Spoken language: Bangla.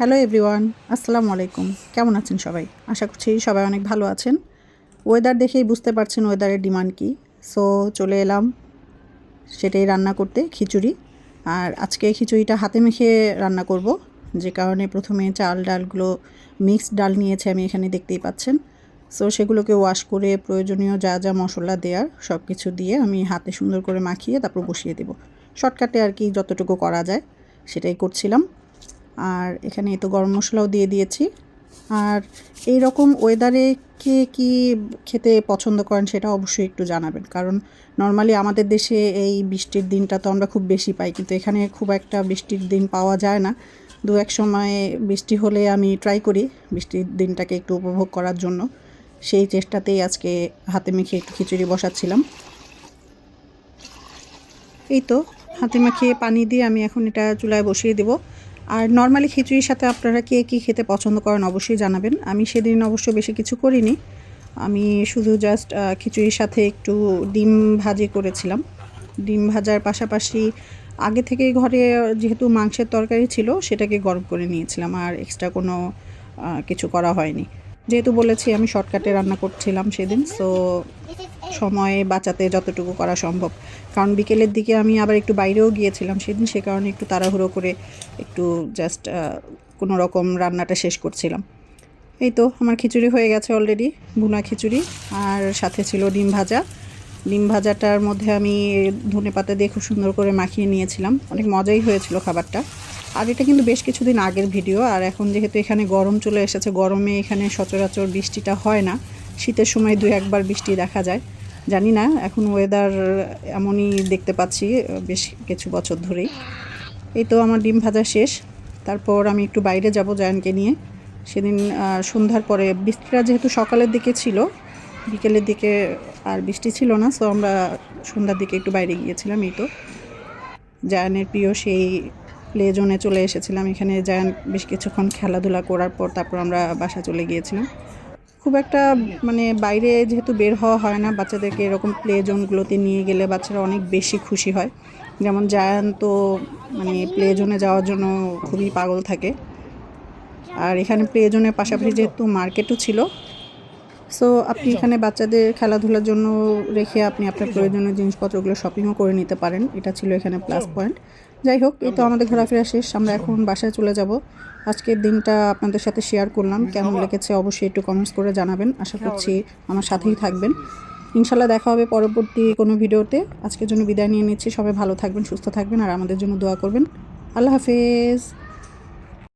হ্যালো এভরিওয়ান, আসসালামু আলাইকুম। কেমন আছেন সবাই? আশা করছি সবাই অনেক ভালো আছেন। ওয়েদার দেখেই বুঝতে পারছেন ওয়েদারের ডিমান্ড কী। সো চলে এলাম সেটাই রান্না করতে, খিচুড়ি। আর আজকে খিচুড়িটা হাতে মেখে রান্না করব, যে কারণে প্রথমে চাল ডালগুলো মিক্সড ডাল নিয়েছে আমি এখানে, দেখতেই পাচ্ছেন। সো সেগুলোকে ওয়াশ করে প্রয়োজনীয় যা যা মশলা দেওয়ার সব কিছু দিয়ে আমি হাতে সুন্দর করে মাখিয়ে তারপর বসিয়ে দেব। শর্টকাটে আর কি যতটুকু করা যায় সেটাই করছিলাম। আর এখানে তো গরম মশলাও দিয়ে দিয়েছি। আর এই রকম ওয়েদারে কে কী খেতে পছন্দ করেন সেটা অবশ্যই একটু জানাবেন, কারণ নর্মালি আমাদের দেশে এই বৃষ্টির দিনটা তো আমরা খুব বেশি পাই, কিন্তু এখানে খুব একটা বৃষ্টির দিন পাওয়া যায় না। দু এক সময় বৃষ্টি হলে আমি ট্রাই করি বৃষ্টির দিনটাকে একটু উপভোগ করার জন্য। সেই চেষ্টাতেই আজকে হাতে মেখে একটু খিচুড়ি বসাচ্ছিলাম। এই তো হাতে মাখিয়ে পানি দিয়ে আমি এখন এটা চুলায় বসিয়ে দেব। আর নর্মালি খিচুড়ির সাথে আপনারা কে কী খেতে পছন্দ করেন অবশ্যই জানাবেন। আমি সেদিন অবশ্য বেশি কিছু করিনি, আমি শুধু জাস্ট খিচুড়ির সাথে একটু ডিম ভাজি করেছিলাম। ডিম ভাজার পাশাপাশি আগে থেকে ঘরে যেহেতু মাংসের তরকারি ছিল সেটাকে গরম করে নিয়েছিলাম, আর এক্সট্রা কোনো কিছু করা হয়নি। যেহেতু বলেছি আমি শর্টকাটে রান্না করছিলাম সেদিন, সো সময়ে বাঁচাতে যতটুকু করা সম্ভব। কারণ বিকেলের দিকে আমি আবার একটু বাইরেও গিয়েছিলাম সেদিন, সে কারণে একটু তাড়াহুড়ো করে একটু জাস্ট কোনো রকম রান্নাটা শেষ করছিলাম। এই তো আমার খিচুড়ি হয়ে গেছে অলরেডি, ভুনা খিচুড়ি। আর সাথে ছিল ডিম ভাজা। ডিম ভাজাটার মধ্যে আমি ধনেপাতা দিয়ে খুব সুন্দর করে মাখিয়ে নিয়েছিলাম, অনেক মজাই হয়েছিল খাবারটা। আর এটা কিন্তু বেশ কিছুদিন আগের ভিডিও। আর এখন যেহেতু এখানে গরম চলে এসেছে, গরমে এখানে সচরাচর বৃষ্টিটা হয় না, শীতের সময় দু একবার বৃষ্টি দেখা যায়। জানি না, এখন ওয়েদার এমনই দেখতে পাচ্ছি বেশ কিছু বছর ধরেই। এই তো আমার ডিম ভাজা শেষ। তারপর আমি একটু বাইরে যাব জায়ানকে নিয়ে। সেদিন সন্ধ্যার পরে, বৃষ্টিটা যেহেতু সকালের দিকে ছিল, বিকেলের দিকে আর বৃষ্টি ছিল না, সো আমরা সন্ধ্যার দিকে একটু বাইরে গিয়েছিলাম। এই তো জায়ানের প্রিয় সেই প্লে জোনে চলে এসেছিলাম। এখানে জায়ান বেশ কিছুক্ষণ খেলাধুলা করার পর তারপর আমরা বাসা চলে গিয়েছিলাম। খুব একটা মানে বাইরে যেহেতু বের হওয়া হয় না, বাচ্চাদেরকে এরকম প্লে জোনগুলোতে নিয়ে গেলে বাচ্চারা অনেক বেশি খুশি হয়। যেমন জায়ান তো মানে প্লে জোনে যাওয়ার জন্য খুবই পাগল থাকে। আর এখানে প্লে জোনের পাশাপাশি যেহেতু মার্কেটও ছিল, সো আপনি এখানে বাচ্চাদের খেলাধুলার জন্য রেখে আপনি আপনার প্রয়োজনীয় জিনিসপত্রগুলো শপিংও করে নিতে পারেন। এটা ছিল এখানে প্লাস পয়েন্ট। যাই হোক, এই তো আমাদের ঘোরাফেরা শেষ, আমরা এখন বাসায় চলে যাব। আজকের দিনটা আপনাদের সাথে শেয়ার করলাম, কেমন লেগেছে অবশ্যই একটু কমেন্টস করে জানাবেন। আশা করছি আমার সাথেই থাকবেন। ইনশাল্লাহ দেখা হবে পরবর্তী কোনো ভিডিওতে। আজকের জন্য বিদায় নিয়ে নিচ্ছি। সবাই ভালো থাকবেন, সুস্থ থাকবেন, আর আমাদের জন্য দোয়া করবেন। আল্লাহ হাফেজ।